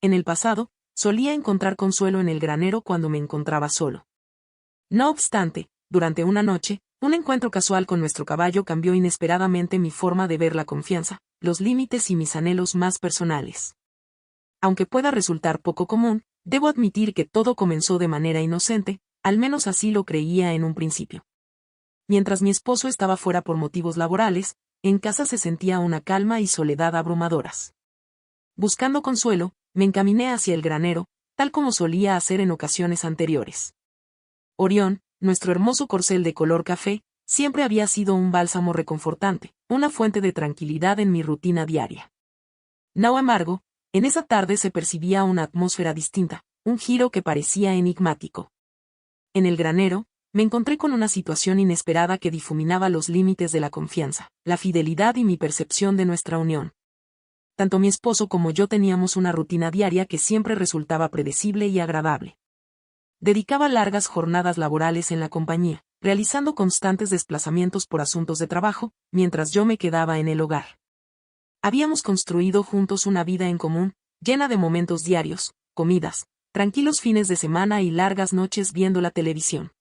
En el pasado, solía encontrar consuelo en el granero cuando me encontraba solo. No obstante, durante una noche, un encuentro casual con nuestro caballo cambió inesperadamente mi forma de ver la confianza, los límites y mis anhelos más personales. Aunque pueda resultar poco común, debo admitir que todo comenzó de manera inocente, al menos así lo creía en un principio. Mientras mi esposo estaba fuera por motivos laborales, en casa se sentía una calma y soledad abrumadoras. Buscando consuelo, me encaminé hacia el granero, tal como solía hacer en ocasiones anteriores. Orión, nuestro hermoso corcel de color café, siempre había sido un bálsamo reconfortante, una fuente de tranquilidad en mi rutina diaria. No embargo, en esa tarde se percibía una atmósfera distinta, un giro que parecía enigmático. En el granero, me encontré con una situación inesperada que difuminaba los límites de la confianza, la fidelidad y mi percepción de nuestra unión. Tanto mi esposo como yo teníamos una rutina diaria que siempre resultaba predecible y agradable. Dedicaba largas jornadas laborales en la compañía, realizando constantes desplazamientos por asuntos de trabajo, mientras yo me quedaba en el hogar. Habíamos construido juntos una vida en común, llena de momentos diarios, comidas, tranquilos fines de semana y largas noches viendo la televisión.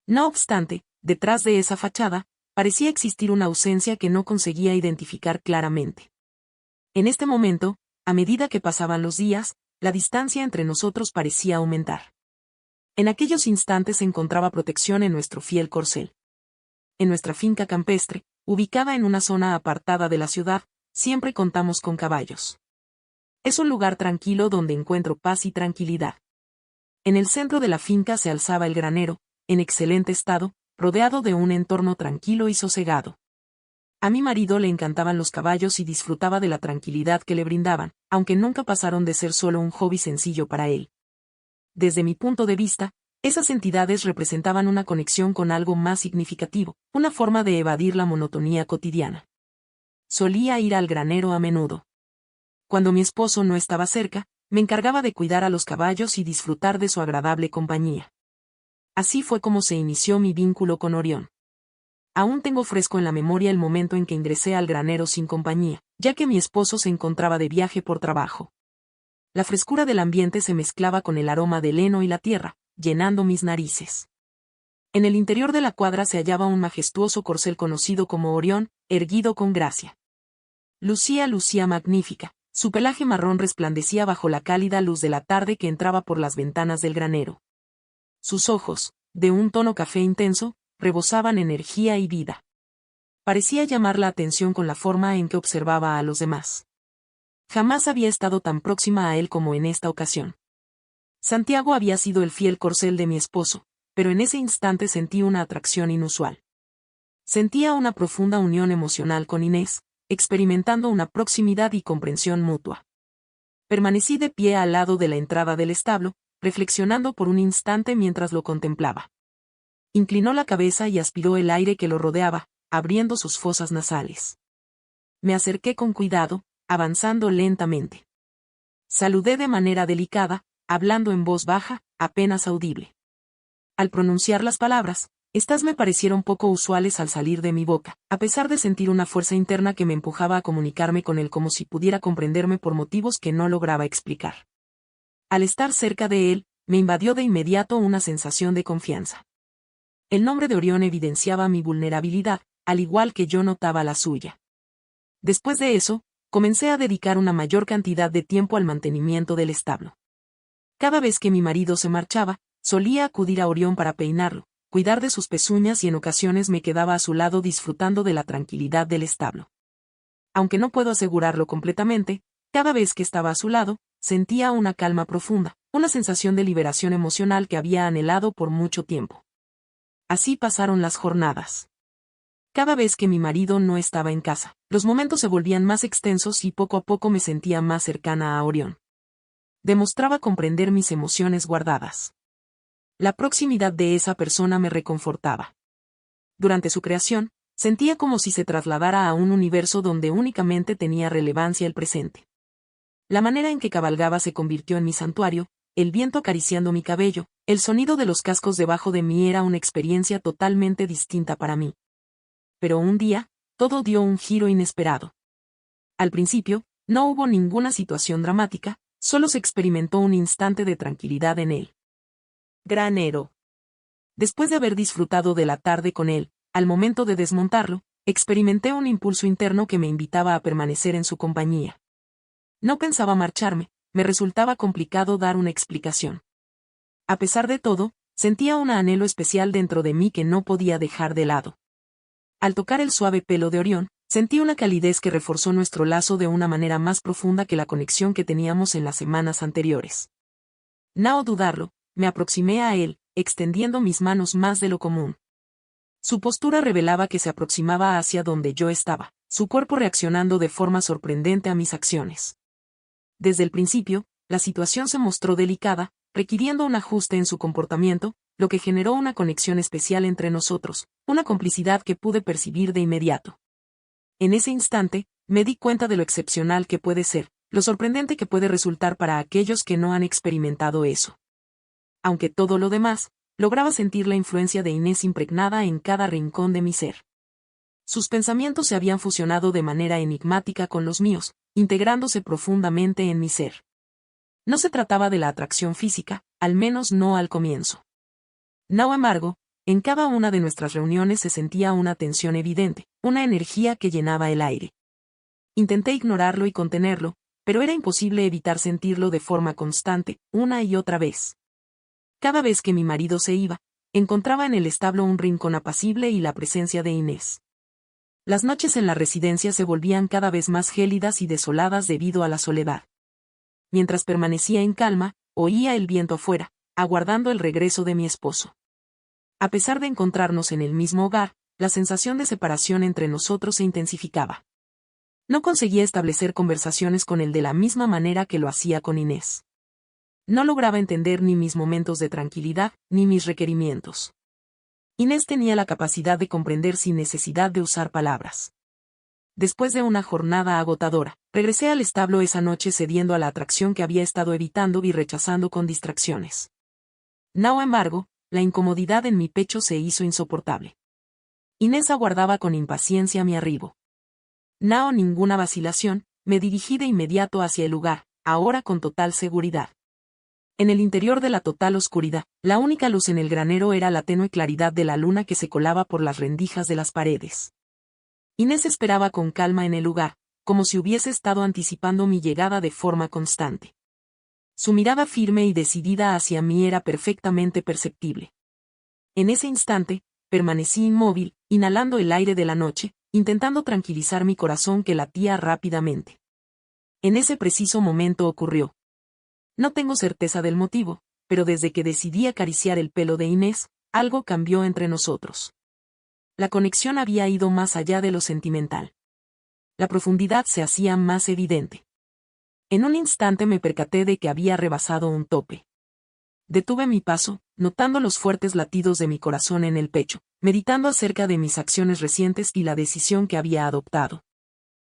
No obstante, detrás de esa fachada, parecía existir una ausencia que no conseguía identificar claramente. En este momento, a medida que pasaban los días, la distancia entre nosotros parecía aumentar. En aquellos instantes encontraba protección en nuestro fiel corcel. En nuestra finca campestre, ubicada en una zona apartada de la ciudad, siempre contamos con caballos. Es un lugar tranquilo donde encuentro paz y tranquilidad. En el centro de la finca se alzaba el granero, en excelente estado, rodeado de un entorno tranquilo y sosegado. A mi marido le encantaban los caballos y disfrutaba de la tranquilidad que le brindaban, aunque nunca pasaron de ser solo un hobby sencillo para él. Desde mi punto de vista, esas entidades representaban una conexión con algo más significativo, una forma de evadir la monotonía cotidiana. Solía ir al granero a menudo. Cuando mi esposo no estaba cerca, me encargaba de cuidar a los caballos y disfrutar de su agradable compañía. Así fue como se inició mi vínculo con Orión. Aún tengo fresco en la memoria el momento en que ingresé al granero sin compañía, ya que mi esposo se encontraba de viaje por trabajo. La frescura del ambiente se mezclaba con el aroma del heno y la tierra, llenando mis narices. En el interior de la cuadra se hallaba un majestuoso corcel conocido como Orión, erguido con gracia. Lucía magnífica, su pelaje marrón resplandecía bajo la cálida luz de la tarde que entraba por las ventanas del granero. Sus ojos, de un tono café intenso, rebosaban energía y vida. Parecía llamar la atención con la forma en que observaba a los demás. Jamás había estado tan próxima a él como en esta ocasión. Santiago había sido el fiel corcel de mi esposo, pero en ese instante sentí una atracción inusual. Sentía una profunda unión emocional con Inés, experimentando una proximidad y comprensión mutua. Permanecí de pie al lado de la entrada del establo, reflexionando por un instante mientras lo contemplaba. Inclinó la cabeza y aspiró el aire que lo rodeaba, abriendo sus fosas nasales. Me acerqué con cuidado, avanzando lentamente. Saludé de manera delicada, hablando en voz baja, apenas audible. Al pronunciar las palabras, estas me parecieron poco usuales al salir de mi boca, a pesar de sentir una fuerza interna que me empujaba a comunicarme con él como si pudiera comprenderme por motivos que no lograba explicar. Al estar cerca de él, me invadió de inmediato una sensación de confianza. El nombre de Orión evidenciaba mi vulnerabilidad, al igual que yo notaba la suya. Después de eso, comencé a dedicar una mayor cantidad de tiempo al mantenimiento del establo. Cada vez que mi marido se marchaba, solía acudir a Orión para peinarlo, cuidar de sus pezuñas y en ocasiones me quedaba a su lado disfrutando de la tranquilidad del establo. Aunque no puedo asegurarlo completamente, cada vez que estaba a su lado, sentía una calma profunda, una sensación de liberación emocional que había anhelado por mucho tiempo. Así pasaron las jornadas. Cada vez que mi marido no estaba en casa, los momentos se volvían más extensos y poco a poco me sentía más cercana a Orión. Demostraba comprender mis emociones guardadas. La proximidad de esa persona me reconfortaba. Durante su creación, sentía como si se trasladara a un universo donde únicamente tenía relevancia el presente. La manera en que cabalgaba se convirtió en mi santuario, el viento acariciando mi cabello, el sonido de los cascos debajo de mí era una experiencia totalmente distinta para mí. Pero un día, todo dio un giro inesperado. Al principio, no hubo ninguna situación dramática, Solo se experimentó un instante de tranquilidad en él. Granero. Después de haber disfrutado de la tarde con él, al momento de desmontarlo, experimenté un impulso interno que me invitaba a permanecer en su compañía. No pensaba marcharme, me resultaba complicado dar una explicación. A pesar de todo, sentía un anhelo especial dentro de mí que no podía dejar de lado. Al tocar el suave pelo de Orión, sentí una calidez que reforzó nuestro lazo de una manera más profunda que la conexión que teníamos en las semanas anteriores. No dudarlo, me aproximé a él, extendiendo mis manos más de lo común. Su postura revelaba que se aproximaba hacia donde yo estaba, su cuerpo reaccionando de forma sorprendente a mis acciones. Desde el principio, la situación se mostró delicada, requiriendo un ajuste en su comportamiento, lo que generó una conexión especial entre nosotros, una complicidad que pude percibir de inmediato. En ese instante, me di cuenta de lo excepcional que puede ser, lo sorprendente que puede resultar para aquellos que no han experimentado eso. Aunque todo lo demás, lograba sentir la influencia de Inés impregnada en cada rincón de mi ser. Sus pensamientos se habían fusionado de manera enigmática con los míos, integrándose profundamente en mi ser. No se trataba de la atracción física, al menos no al comienzo. No embargo, en cada una de nuestras reuniones se sentía una tensión evidente, una energía que llenaba el aire. Intenté ignorarlo y contenerlo, pero era imposible evitar sentirlo de forma constante, una y otra vez. Cada vez que mi marido se iba, encontraba en el establo un rincón apacible y la presencia de Inés. Las noches en la residencia se volvían cada vez más gélidas y desoladas debido a la soledad. Mientras permanecía en calma, oía el viento afuera, aguardando el regreso de mi esposo. A pesar de encontrarnos en el mismo hogar, la sensación de separación entre nosotros se intensificaba. No conseguía establecer conversaciones con él de la misma manera que lo hacía con Inés. No lograba entender ni mis momentos de tranquilidad, ni mis requerimientos. Inés tenía la capacidad de comprender sin necesidad de usar palabras. Después de una jornada agotadora, regresé al establo esa noche cediendo a la atracción que había estado evitando y rechazando con distracciones. No embargo, la incomodidad en mi pecho se hizo insoportable. Inés aguardaba con impaciencia mi arribo. No ninguna vacilación, me dirigí de inmediato hacia el lugar, ahora con total seguridad. En el interior de la total oscuridad, la única luz en el granero era la tenue claridad de la luna que se colaba por las rendijas de las paredes. Inés esperaba con calma en el lugar, como si hubiese estado anticipando mi llegada de forma constante. Su mirada firme y decidida hacia mí era perfectamente perceptible. En ese instante, permanecí inmóvil, inhalando el aire de la noche, intentando tranquilizar mi corazón que latía rápidamente. En ese preciso momento ocurrió. No tengo certeza del motivo, pero desde que decidí acariciar el pelo de Inés, algo cambió entre nosotros. La conexión había ido más allá de lo sentimental. La profundidad se hacía más evidente. En un instante me percaté de que había rebasado un tope. Detuve mi paso, notando los fuertes latidos de mi corazón en el pecho, meditando acerca de mis acciones recientes y la decisión que había adoptado.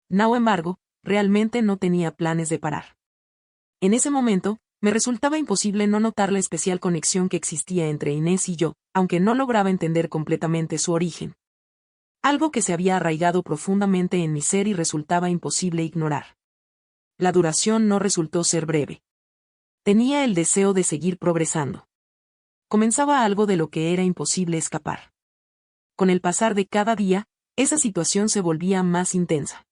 No embargo, realmente no tenía planes de parar. En ese momento, me resultaba imposible no notar la especial conexión que existía entre Inés y yo, aunque no lograba entender completamente su origen. Algo que se había arraigado profundamente en mi ser y resultaba imposible ignorar. La duración no resultó ser breve. Tenía el deseo de seguir progresando. Comenzaba algo de lo que era imposible escapar. Con el pasar de cada día, esa situación se volvía más intensa.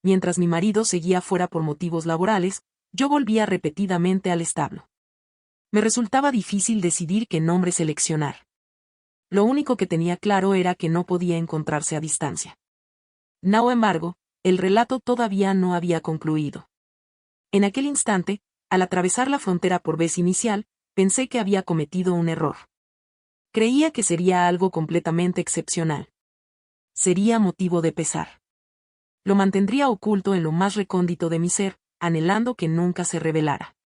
Mientras mi marido seguía fuera por motivos laborales, yo volvía repetidamente al establo. Me resultaba difícil decidir qué nombre seleccionar. Lo único que tenía claro era que no podía encontrarse a distancia. No embargo, el relato todavía no había concluido. En aquel instante, al atravesar la frontera por vez inicial, pensé que había cometido un error. Creía que sería algo completamente excepcional. Sería motivo de pesar. Lo mantendría oculto en lo más recóndito de mi ser, anhelando que nunca se revelara.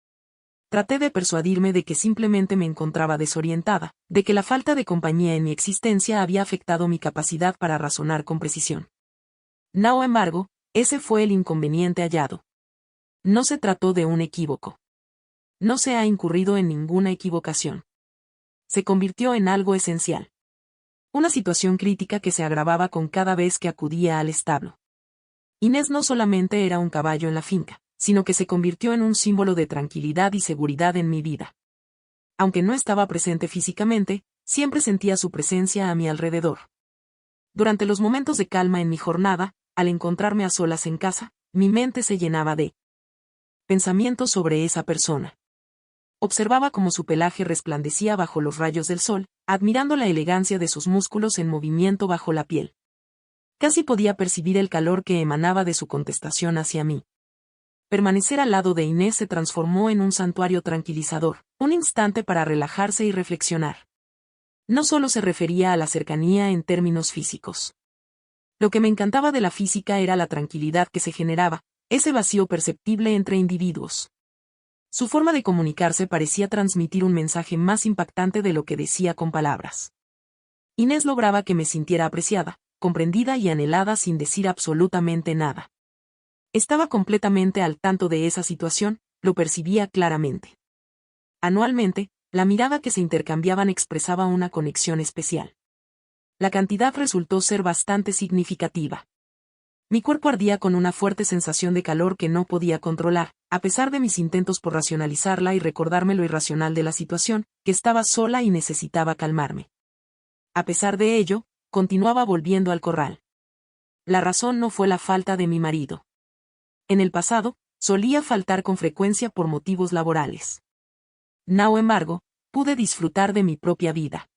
Traté de persuadirme de que simplemente me encontraba desorientada, de que la falta de compañía en mi existencia había afectado mi capacidad para razonar con precisión. No embargo, ese fue el inconveniente hallado. No se trató de un equívoco. No se ha incurrido en ninguna equivocación. Se convirtió en algo esencial. Una situación crítica que se agravaba con cada vez que acudía al establo. Inés no solamente era un caballo en la finca, sino que se convirtió en un símbolo de tranquilidad y seguridad en mi vida. Aunque no estaba presente físicamente, siempre sentía su presencia a mi alrededor. Durante los momentos de calma en mi jornada, al encontrarme a solas en casa, mi mente se llenaba de pensamientos sobre esa persona. Observaba cómo su pelaje resplandecía bajo los rayos del sol, admirando la elegancia de sus músculos en movimiento bajo la piel. Casi podía percibir el calor que emanaba de su contestación hacia mí. Permanecer al lado de Inés se transformó en un santuario tranquilizador, un instante para relajarse y reflexionar. No solo se refería a la cercanía en términos físicos. Lo que me encantaba de la física era la tranquilidad que se generaba, ese vacío perceptible entre individuos. Su forma de comunicarse parecía transmitir un mensaje más impactante de lo que decía con palabras. Inés lograba que me sintiera apreciada, comprendida y anhelada sin decir absolutamente nada. Estaba completamente al tanto de esa situación, lo percibía claramente. Anualmente, la mirada que se intercambiaban expresaba una conexión especial. La cantidad resultó ser bastante significativa. Mi cuerpo ardía con una fuerte sensación de calor que no podía controlar, a pesar de mis intentos por racionalizarla y recordarme lo irracional de la situación, que estaba sola y necesitaba calmarme. A pesar de ello, continuaba volviendo al corral. La razón no fue la falta de mi marido. En el pasado, solía faltar con frecuencia por motivos laborales. Sin embargo, pude disfrutar de mi propia vida.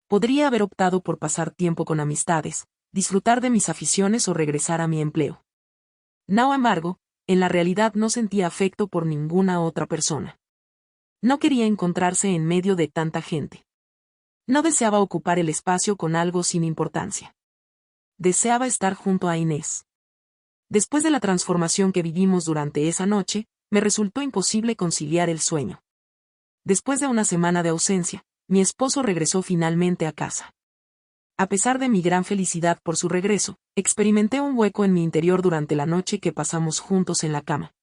Podría haber optado por pasar tiempo con amistades, disfrutar de mis aficiones o regresar a mi empleo. Sin embargo, en la realidad no sentía afecto por ninguna otra persona. No quería encontrarse en medio de tanta gente. No deseaba ocupar el espacio con algo sin importancia. Deseaba estar junto a Inés. Después de la transformación que vivimos durante esa noche, me resultó imposible conciliar el sueño. Después de una semana de ausencia, mi esposo regresó finalmente a casa. A pesar de mi gran felicidad por su regreso, experimenté un hueco en mi interior durante la noche que pasamos juntos en la cama.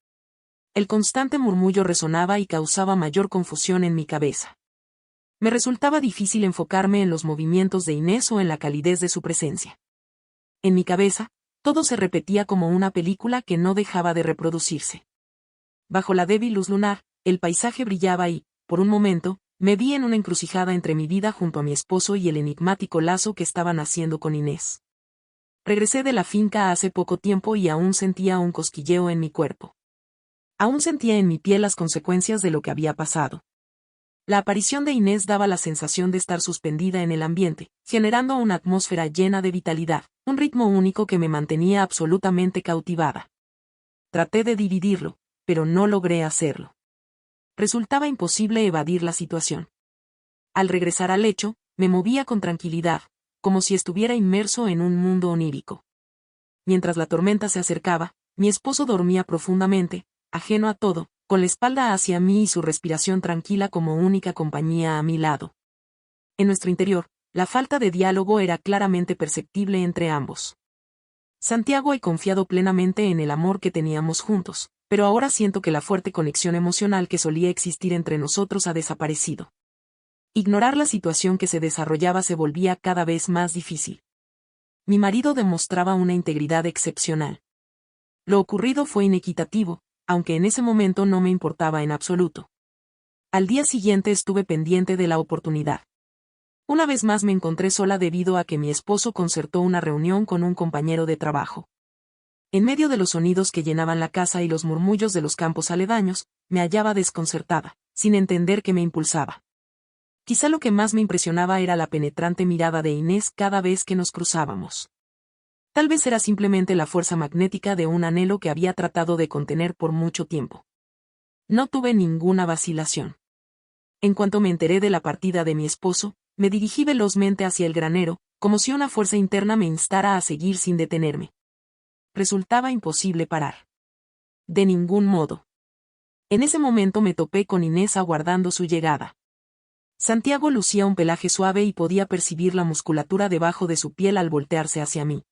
El constante murmullo resonaba y causaba mayor confusión en mi cabeza. Me resultaba difícil enfocarme en los movimientos de Inés o en la calidez de su presencia. En mi cabeza, todo se repetía como una película que no dejaba de reproducirse. Bajo la débil luz lunar, el paisaje brillaba y, por un momento, me vi en una encrucijada entre mi vida junto a mi esposo y el enigmático lazo que estaban haciendo con Inés. Regresé de la finca hace poco tiempo y aún sentía un cosquilleo en mi cuerpo. Aún sentía en mi piel las consecuencias de lo que había pasado. La aparición de Inés daba la sensación de estar suspendida en el ambiente, generando una atmósfera llena de vitalidad, un ritmo único que me mantenía absolutamente cautivada. Traté de dividirlo, pero no logré hacerlo. Resultaba imposible evadir la situación. Al regresar al lecho, me movía con tranquilidad, como si estuviera inmerso en un mundo onírico. Mientras la tormenta se acercaba, mi esposo dormía profundamente, ajeno a todo, con la espalda hacia mí y su respiración tranquila como única compañía a mi lado. En nuestro interior, la falta de diálogo era claramente perceptible entre ambos. Santiago he confiado plenamente en el amor que teníamos juntos, pero ahora siento que la fuerte conexión emocional que solía existir entre nosotros ha desaparecido. Ignorar la situación que se desarrollaba se volvía cada vez más difícil. Mi marido demostraba una integridad excepcional. Lo ocurrido fue inequitativo, aunque en ese momento no me importaba en absoluto. Al día siguiente estuve pendiente de la oportunidad. Una vez más me encontré sola debido a que mi esposo concertó una reunión con un compañero de trabajo. En medio de los sonidos que llenaban la casa y los murmullos de los campos aledaños, me hallaba desconcertada, sin entender qué me impulsaba. Quizá lo que más me impresionaba era la penetrante mirada de Inés cada vez que nos cruzábamos. Tal vez era simplemente la fuerza magnética de un anhelo que había tratado de contener por mucho tiempo. No tuve ninguna vacilación. En cuanto me enteré de la partida de mi esposo, me dirigí velozmente hacia el granero, como si una fuerza interna me instara a seguir sin detenerme. Resultaba imposible parar. De ningún modo. En ese momento me topé con Inés aguardando su llegada. Santiago lucía un pelaje suave y podía percibir la musculatura debajo de su piel al voltearse hacia mí.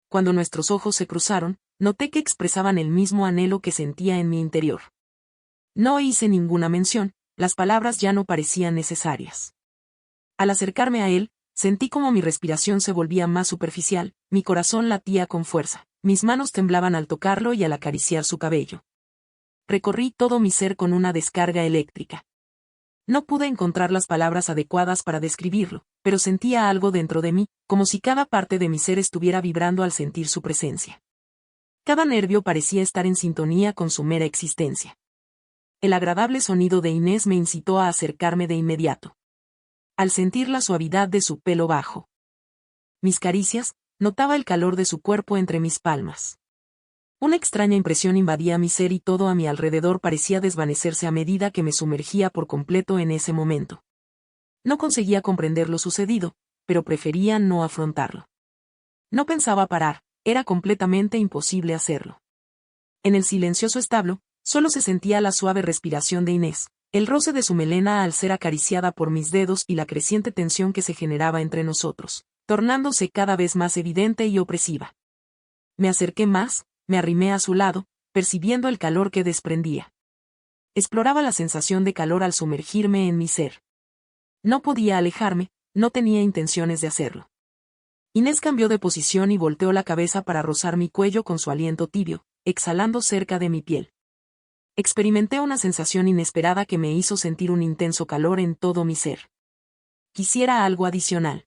Cuando nuestros ojos se cruzaron, noté que expresaban el mismo anhelo que sentía en mi interior. No hice ninguna mención, las palabras ya no parecían necesarias. Al acercarme a él, sentí como mi respiración se volvía más superficial, mi corazón latía con fuerza, mis manos temblaban al tocarlo y al acariciar su cabello. recorrí todo mi ser con una descarga eléctrica. No pude encontrar las palabras adecuadas para describirlo, pero sentía algo dentro de mí, como si cada parte de mi ser estuviera vibrando al sentir su presencia. Cada nervio parecía estar en sintonía con su mera existencia. El agradable sonido de Inés me incitó a acercarme de inmediato. Al sentir la suavidad de su pelo bajo, mis caricias, notaba el calor de su cuerpo entre mis palmas. Una extraña impresión invadía mi ser y todo a mi alrededor parecía desvanecerse a medida que me sumergía por completo en ese momento. No conseguía comprender lo sucedido, pero prefería no afrontarlo. No pensaba parar, era completamente imposible hacerlo. En el silencioso establo, solo se sentía la suave respiración de Inés, el roce de su melena al ser acariciada por mis dedos y la creciente tensión que se generaba entre nosotros, tornándose cada vez más evidente y opresiva. Me acerqué más, me arrimé a su lado, percibiendo el calor que desprendía. Exploraba la sensación de calor al sumergirme en mi ser. No podía alejarme, no tenía intenciones de hacerlo. Inés cambió de posición y volteó la cabeza para rozar mi cuello con su aliento tibio, exhalando cerca de mi piel. Experimenté una sensación inesperada que me hizo sentir un intenso calor en todo mi ser. Quisiera algo adicional.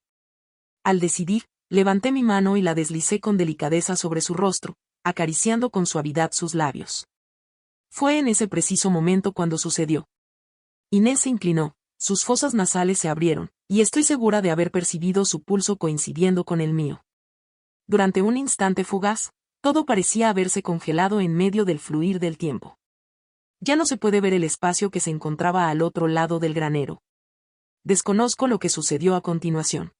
Al decidir, levanté mi mano y la deslicé con delicadeza sobre su rostro, acariciando con suavidad sus labios. Fue en ese preciso momento cuando sucedió. Inés se inclinó, sus fosas nasales se abrieron, y estoy segura de haber percibido su pulso coincidiendo con el mío. Durante un instante fugaz, todo parecía haberse congelado en medio del fluir del tiempo. Ya no se puede ver el espacio que se encontraba al otro lado del granero. Desconozco lo que sucedió a continuación.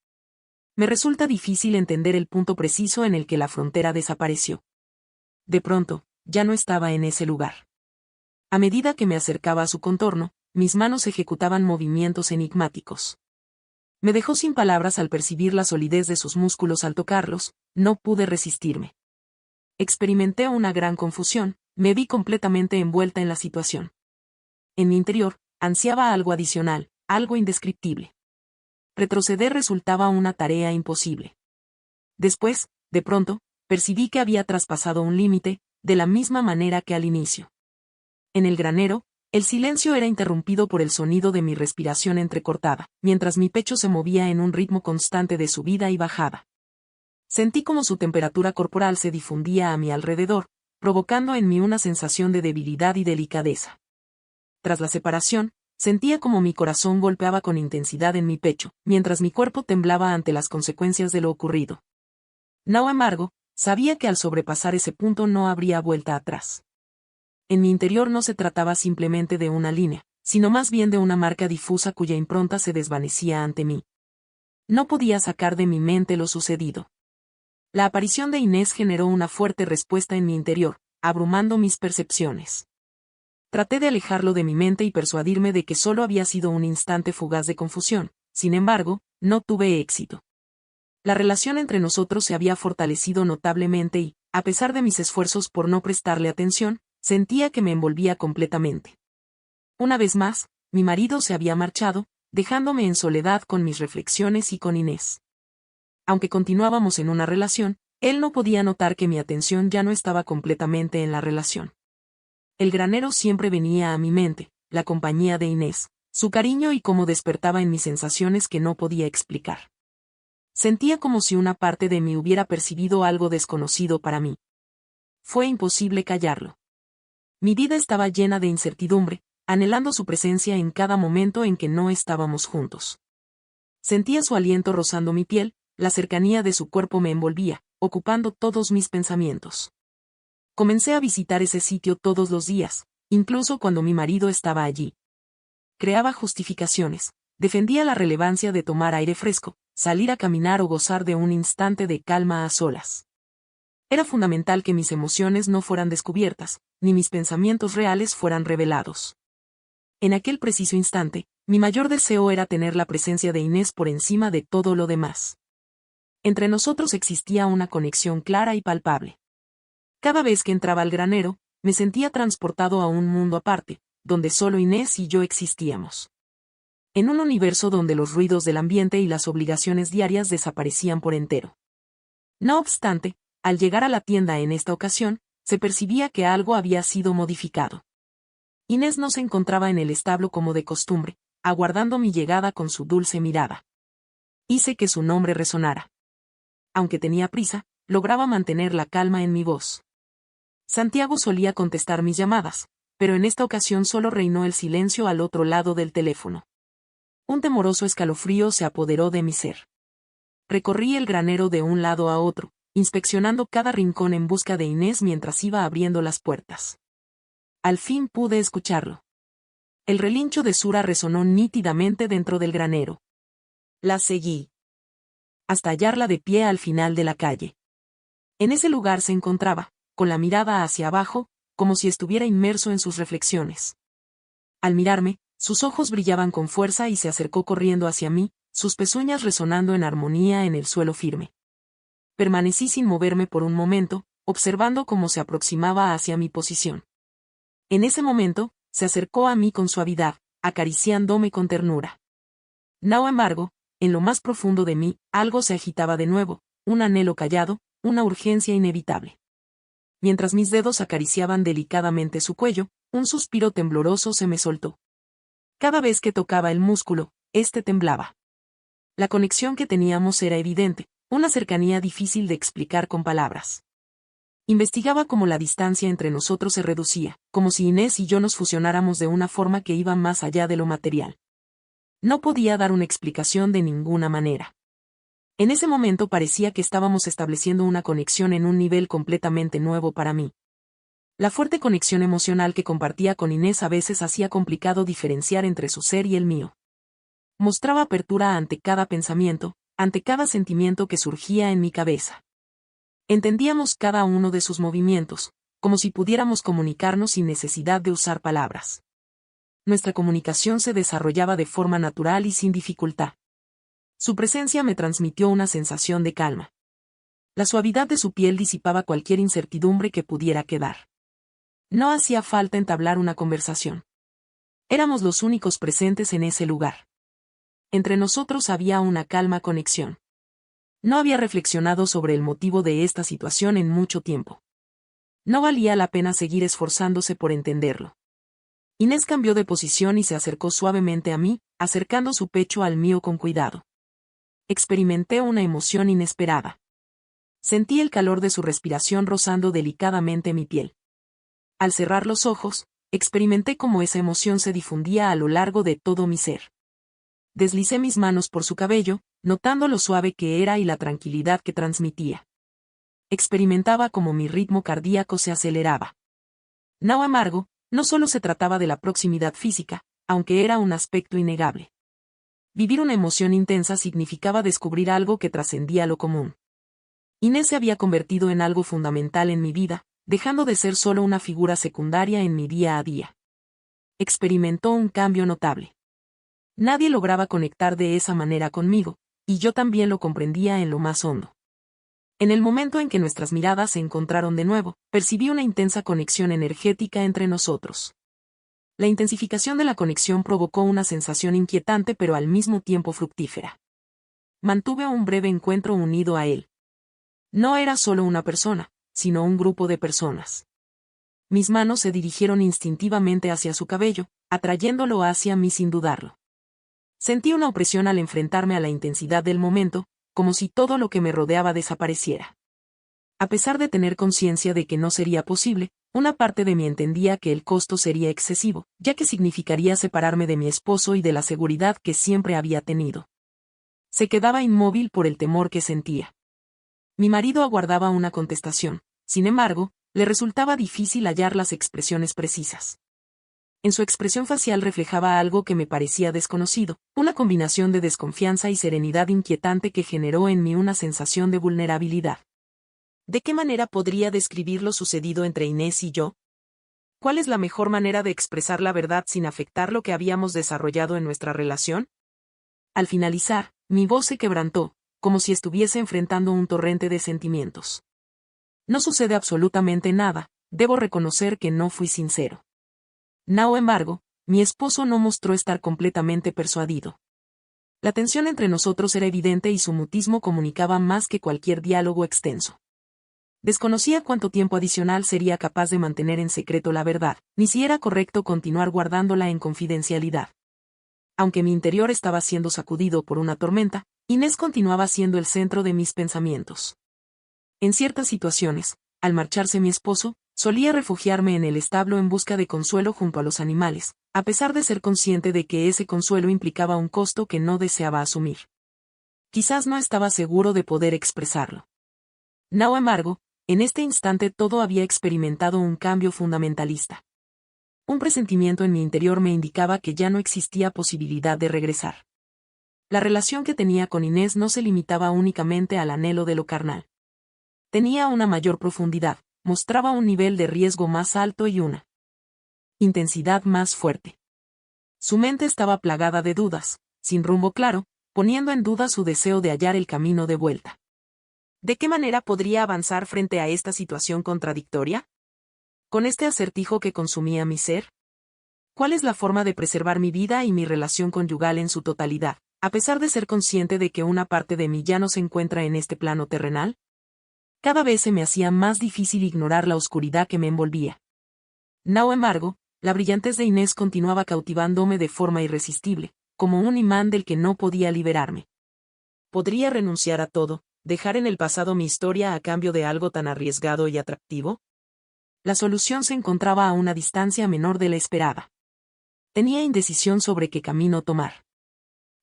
Me resulta difícil entender el punto preciso en el que la frontera desapareció. De pronto, ya no estaba en ese lugar. A medida que me acercaba a su contorno, mis manos ejecutaban movimientos enigmáticos. Me dejó sin palabras al percibir la solidez de sus músculos al tocarlos, no pude resistirme. Experimenté una gran confusión, me vi completamente envuelta en la situación. En mi interior, ansiaba algo adicional, algo indescriptible. Retroceder resultaba una tarea imposible. Después, de pronto, percibí que había traspasado un límite, de la misma manera que al inicio. En el granero, el silencio era interrumpido por el sonido de mi respiración entrecortada, mientras mi pecho se movía en un ritmo constante de subida y bajada. Sentí como su temperatura corporal se difundía a mi alrededor, provocando en mí una sensación de debilidad y delicadeza. Tras la separación, sentía como mi corazón golpeaba con intensidad en mi pecho, mientras mi cuerpo temblaba ante las consecuencias de lo ocurrido. No embargo, sabía que al sobrepasar ese punto no habría vuelta atrás. En mi interior no se trataba simplemente de una línea, sino más bien de una marca difusa cuya impronta se desvanecía ante mí. No podía sacar de mi mente lo sucedido. La aparición de Inés generó una fuerte respuesta en mi interior, abrumando mis percepciones. Traté de alejarlo de mi mente y persuadirme de que solo había sido un instante fugaz de confusión, sin embargo, no tuve éxito. La relación entre nosotros se había fortalecido notablemente y, a pesar de mis esfuerzos por no prestarle atención, sentía que me envolvía completamente. Una vez más, mi marido se había marchado, dejándome en soledad con mis reflexiones y con Inés. Aunque continuábamos en una relación, él no podía notar que mi atención ya no estaba completamente en la relación. El granero siempre venía a mi mente, la compañía de Inés, su cariño y cómo despertaba en mis sensaciones que no podía explicar. Sentía como si una parte de mí hubiera percibido algo desconocido para mí. Fue imposible callarlo. Mi vida estaba llena de incertidumbre, anhelando su presencia en cada momento en que no estábamos juntos. Sentía su aliento rozando mi piel, la cercanía de su cuerpo me envolvía, ocupando todos mis pensamientos. Comencé a visitar ese sitio todos los días, incluso cuando mi marido estaba allí. Creaba justificaciones, defendía la relevancia de tomar aire fresco, salir a caminar o gozar de un instante de calma a solas. Era fundamental que mis emociones no fueran descubiertas, ni mis pensamientos reales fueran revelados. En aquel preciso instante, mi mayor deseo era tener la presencia de Inés por encima de todo lo demás. Entre nosotros existía una conexión clara y palpable. Cada vez que entraba al granero, me sentía transportado a un mundo aparte, donde solo Inés y yo existíamos. En un universo donde los ruidos del ambiente y las obligaciones diarias desaparecían por entero. No obstante, al llegar a la tienda en esta ocasión, se percibía que algo había sido modificado. Inés no se encontraba en el establo como de costumbre, aguardando mi llegada con su dulce mirada. Hice que su nombre resonara. Aunque tenía prisa, lograba mantener la calma en mi voz. Santiago solía contestar mis llamadas, pero en esta ocasión solo reinó el silencio al otro lado del teléfono. Un temoroso escalofrío se apoderó de mi ser. Recorrí el granero de un lado a otro, inspeccionando cada rincón en busca de Inés mientras iba abriendo las puertas. Al fin pude escucharlo. El relincho de Sura resonó nítidamente dentro del granero. La seguí. Hasta hallarla de pie al final de la calle. En ese lugar se encontraba, con la mirada hacia abajo, como si estuviera inmerso en sus reflexiones. Al mirarme, sus ojos brillaban con fuerza y se acercó corriendo hacia mí, sus pezuñas resonando en armonía en el suelo firme. Permanecí sin moverme por un momento, observando cómo se aproximaba hacia mi posición. En ese momento, se acercó a mí con suavidad, acariciándome con ternura. Sin embargo, en lo más profundo de mí, algo se agitaba de nuevo, un anhelo callado, una urgencia inevitable. Mientras mis dedos acariciaban delicadamente su cuello, un suspiro tembloroso se me soltó. Cada vez que tocaba el músculo, este temblaba. La conexión que teníamos era evidente, una cercanía difícil de explicar con palabras. Investigaba cómo la distancia entre nosotros se reducía, como si Inés y yo nos fusionáramos de una forma que iba más allá de lo material. No podía dar una explicación de ninguna manera. En ese momento parecía que estábamos estableciendo una conexión en un nivel completamente nuevo para mí. La fuerte conexión emocional que compartía con Inés a veces hacía complicado diferenciar entre su ser y el mío. Mostraba apertura ante cada pensamiento, ante cada sentimiento que surgía en mi cabeza. Entendíamos cada uno de sus movimientos, como si pudiéramos comunicarnos sin necesidad de usar palabras. Nuestra comunicación se desarrollaba de forma natural y sin dificultad. Su presencia me transmitió una sensación de calma. La suavidad de su piel disipaba cualquier incertidumbre que pudiera quedar. No hacía falta entablar una conversación. Éramos los únicos presentes en ese lugar. Entre nosotros había una calma conexión. No había reflexionado sobre el motivo de esta situación en mucho tiempo. No valía la pena seguir esforzándose por entenderlo. Inés cambió de posición y se acercó suavemente a mí, acercando su pecho al mío con cuidado. Experimenté una emoción inesperada. Sentí el calor de su respiración rozando delicadamente mi piel. Al cerrar los ojos, experimenté cómo esa emoción se difundía a lo largo de todo mi ser. Deslicé mis manos por su cabello, notando lo suave que era y la tranquilidad que transmitía. Experimentaba cómo mi ritmo cardíaco se aceleraba. Sin embargo, no solo se trataba de la proximidad física, aunque era un aspecto innegable. Vivir una emoción intensa significaba descubrir algo que trascendía lo común. Inés se había convertido en algo fundamental en mi vida, dejando de ser solo una figura secundaria en mi día a día. Experimentó un cambio notable. Nadie lograba conectar de esa manera conmigo, y yo también lo comprendía en lo más hondo. En el momento en que nuestras miradas se encontraron de nuevo, percibí una intensa conexión energética entre nosotros. La intensificación de la conexión provocó una sensación inquietante pero al mismo tiempo fructífera. Mantuve un breve encuentro unido a él. No era solo una persona, sino un grupo de personas. Mis manos se dirigieron instintivamente hacia su cabello, atrayéndolo hacia mí sin dudarlo. Sentí una opresión al enfrentarme a la intensidad del momento, como si todo lo que me rodeaba desapareciera. A pesar de tener conciencia de que no sería posible, una parte de mí entendía que el costo sería excesivo, ya que significaría separarme de mi esposo y de la seguridad que siempre había tenido. Se quedaba inmóvil por el temor que sentía. Mi marido aguardaba una contestación, sin embargo, le resultaba difícil hallar las expresiones precisas. En su expresión facial reflejaba algo que me parecía desconocido, una combinación de desconfianza y serenidad inquietante que generó en mí una sensación de vulnerabilidad. ¿De qué manera podría describir lo sucedido entre Inés y yo? ¿Cuál es la mejor manera de expresar la verdad sin afectar lo que habíamos desarrollado en nuestra relación? Al finalizar, mi voz se quebrantó, como si estuviese enfrentando un torrente de sentimientos. No sucede absolutamente nada, debo reconocer que no fui sincero. Sin embargo, mi esposo no mostró estar completamente persuadido. La tensión entre nosotros era evidente y su mutismo comunicaba más que cualquier diálogo extenso. Desconocía cuánto tiempo adicional sería capaz de mantener en secreto la verdad, ni si era correcto continuar guardándola en confidencialidad. Aunque mi interior estaba siendo sacudido por una tormenta, Inés continuaba siendo el centro de mis pensamientos. En ciertas situaciones, al marcharse mi esposo, solía refugiarme en el establo en busca de consuelo junto a los animales, a pesar de ser consciente de que ese consuelo implicaba un costo que no deseaba asumir. Quizás no estaba seguro de poder expresarlo. Sin embargo, en este instante todo había experimentado un cambio fundamentalista. Un presentimiento en mi interior me indicaba que ya no existía posibilidad de regresar. La relación que tenía con Inés no se limitaba únicamente al anhelo de lo carnal. Tenía una mayor profundidad, mostraba un nivel de riesgo más alto y una intensidad más fuerte. Su mente estaba plagada de dudas, sin rumbo claro, poniendo en duda su deseo de hallar el camino de vuelta. ¿De qué manera podría avanzar frente a esta situación contradictoria? ¿Con este acertijo que consumía mi ser? ¿Cuál es la forma de preservar mi vida y mi relación conyugal en su totalidad, a pesar de ser consciente de que una parte de mí ya no se encuentra en este plano terrenal? Cada vez se me hacía más difícil ignorar la oscuridad que me envolvía. Sin embargo, la brillantez de Inés continuaba cautivándome de forma irresistible, como un imán del que no podía liberarme. ¿Podría renunciar a todo, dejar en el pasado mi historia a cambio de algo tan arriesgado y atractivo? La solución se encontraba a una distancia menor de la esperada. Tenía indecisión sobre qué camino tomar.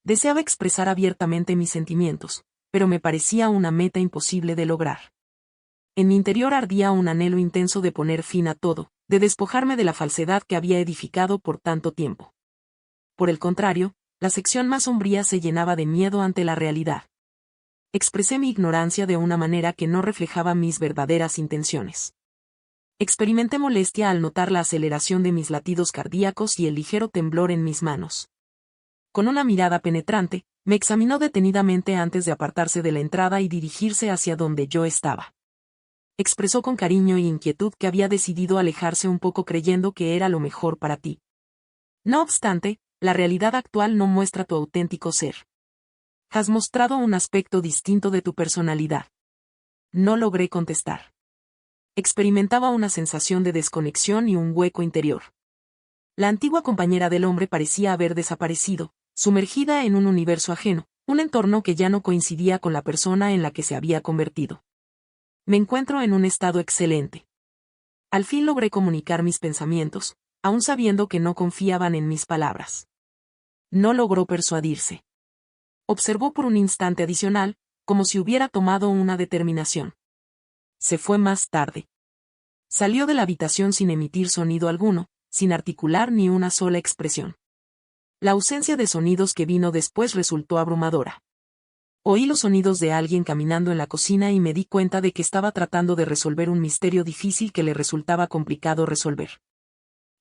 Deseaba expresar abiertamente mis sentimientos, pero me parecía una meta imposible de lograr. En mi interior ardía un anhelo intenso de poner fin a todo, de despojarme de la falsedad que había edificado por tanto tiempo. Por el contrario, la sección más sombría se llenaba de miedo ante la realidad. Expresé mi ignorancia de una manera que no reflejaba mis verdaderas intenciones. Experimenté molestia al notar la aceleración de mis latidos cardíacos y el ligero temblor en mis manos. Con una mirada penetrante, me examinó detenidamente antes de apartarse de la entrada y dirigirse hacia donde yo estaba. Expresó con cariño y inquietud que había decidido alejarse un poco creyendo que era lo mejor para ti. No obstante, la realidad actual no muestra tu auténtico ser. Has mostrado un aspecto distinto de tu personalidad. No logré contestar. Experimentaba una sensación de desconexión y un hueco interior. La antigua compañera del hombre parecía haber desaparecido, sumergida en un universo ajeno, un entorno que ya no coincidía con la persona en la que se había convertido. Me encuentro en un estado excelente. Al fin logré comunicar mis pensamientos, aun sabiendo que no confiaban en mis palabras. No logró persuadirse. Observó por un instante adicional, como si hubiera tomado una determinación. Se fue más tarde. Salió de la habitación sin emitir sonido alguno, sin articular ni una sola expresión. La ausencia de sonidos que vino después resultó abrumadora. Oí los sonidos de alguien caminando en la cocina y me di cuenta de que estaba tratando de resolver un misterio difícil que le resultaba complicado resolver.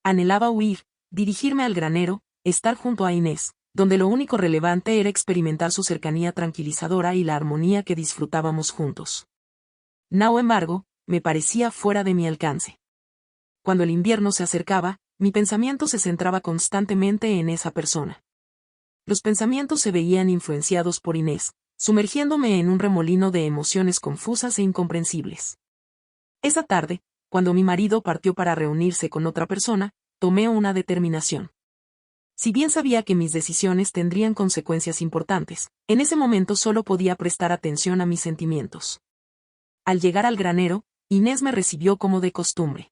Anhelaba huir, dirigirme al granero, estar junto a Inés, donde lo único relevante era experimentar su cercanía tranquilizadora y la armonía que disfrutábamos juntos. Sin embargo, me parecía fuera de mi alcance. Cuando el invierno se acercaba, mi pensamiento se centraba constantemente en esa persona. Los pensamientos se veían influenciados por Inés, sumergiéndome en un remolino de emociones confusas e incomprensibles. Esa tarde, cuando mi marido partió para reunirse con otra persona, tomé una determinación. Si bien sabía que mis decisiones tendrían consecuencias importantes, en ese momento solo podía prestar atención a mis sentimientos. Al llegar al granero, Inés me recibió como de costumbre.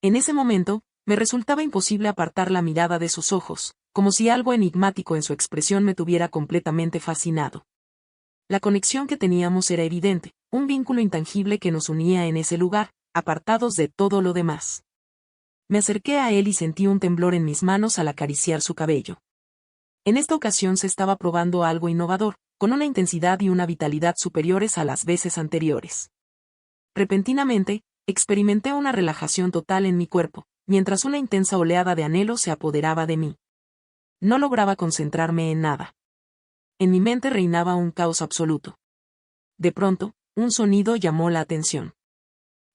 En ese momento, me resultaba imposible apartar la mirada de sus ojos, como si algo enigmático en su expresión me tuviera completamente fascinado. La conexión que teníamos era evidente, un vínculo intangible que nos unía en ese lugar, apartados de todo lo demás. Me acerqué a él y sentí un temblor en mis manos al acariciar su cabello. En esta ocasión se estaba probando algo innovador, con una intensidad y una vitalidad superiores a las veces anteriores. Repentinamente, experimenté una relajación total en mi cuerpo, mientras una intensa oleada de anhelo se apoderaba de mí. No lograba concentrarme en nada. En mi mente reinaba un caos absoluto. De pronto, un sonido llamó la atención.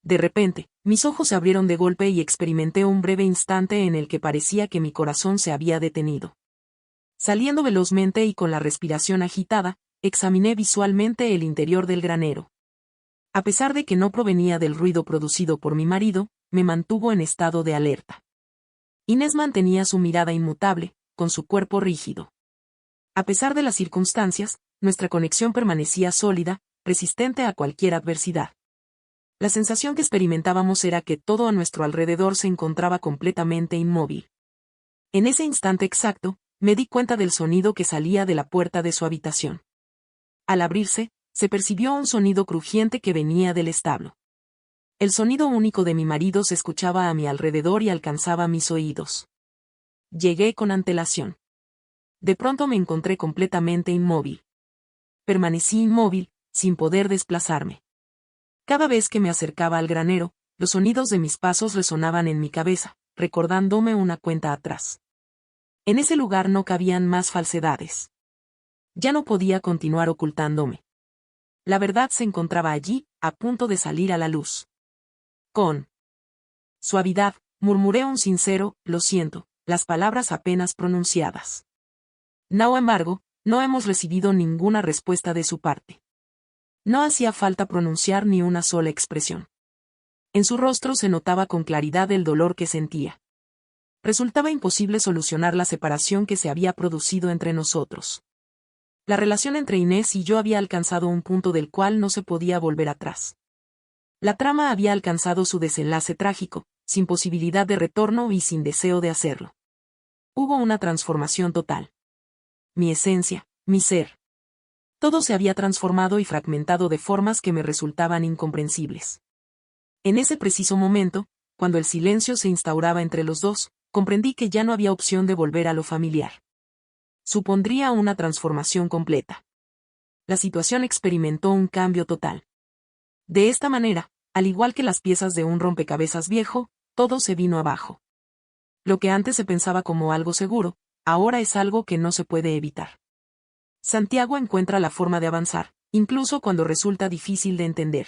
De repente, mis ojos se abrieron de golpe y experimenté un breve instante en el que parecía que mi corazón se había detenido. Saliendo velozmente y con la respiración agitada, examiné visualmente el interior del granero. A pesar de que no provenía del ruido producido por mi marido, me mantuvo en estado de alerta. Inés mantenía su mirada inmutable, con su cuerpo rígido. A pesar de las circunstancias, nuestra conexión permanecía sólida, resistente a cualquier adversidad. La sensación que experimentábamos era que todo a nuestro alrededor se encontraba completamente inmóvil. En ese instante exacto, me di cuenta del sonido que salía de la puerta de su habitación. Al abrirse, se percibió un sonido crujiente que venía del establo. El sonido único de mi marido se escuchaba a mi alrededor y alcanzaba mis oídos. Llegué con antelación. De pronto me encontré completamente inmóvil. Permanecí inmóvil, sin poder desplazarme. Cada vez que me acercaba al granero, los sonidos de mis pasos resonaban en mi cabeza, recordándome una cuenta atrás. En ese lugar no cabían más falsedades. Ya no podía continuar ocultándome. La verdad se encontraba allí, a punto de salir a la luz. Con suavidad, murmuré un sincero, lo siento, las palabras apenas pronunciadas. Sin embargo, no hemos recibido ninguna respuesta de su parte. No hacía falta pronunciar ni una sola expresión. En su rostro se notaba con claridad el dolor que sentía. Resultaba imposible solucionar la separación que se había producido entre nosotros. La relación entre Inés y yo había alcanzado un punto del cual no se podía volver atrás. La trama había alcanzado su desenlace trágico, sin posibilidad de retorno y sin deseo de hacerlo. Hubo una transformación total. Mi esencia, mi ser. Todo se había transformado y fragmentado de formas que me resultaban incomprensibles. En ese preciso momento, cuando el silencio se instauraba entre los dos, comprendí que ya no había opción de volver a lo familiar. Supondría una transformación completa. La situación experimentó un cambio total. De esta manera, al igual que las piezas de un rompecabezas viejo, todo se vino abajo. Lo que antes se pensaba como algo seguro, ahora es algo que no se puede evitar. Santiago encuentra la forma de avanzar, incluso cuando resulta difícil de entender.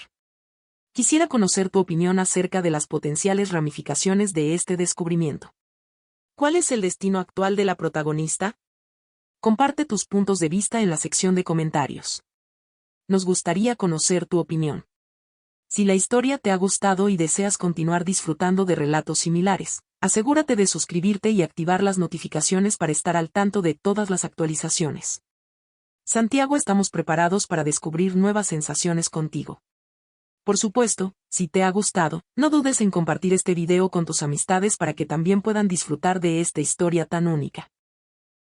Quisiera conocer tu opinión acerca de las potenciales ramificaciones de este descubrimiento. ¿Cuál es el destino actual de la protagonista? Comparte tus puntos de vista en la sección de comentarios. Nos gustaría conocer tu opinión. Si la historia te ha gustado y deseas continuar disfrutando de relatos similares, asegúrate de suscribirte y activar las notificaciones para estar al tanto de todas las actualizaciones. Santiago, estamos preparados para descubrir nuevas sensaciones contigo. Por supuesto, si te ha gustado, no dudes en compartir este video con tus amistades para que también puedan disfrutar de esta historia tan única.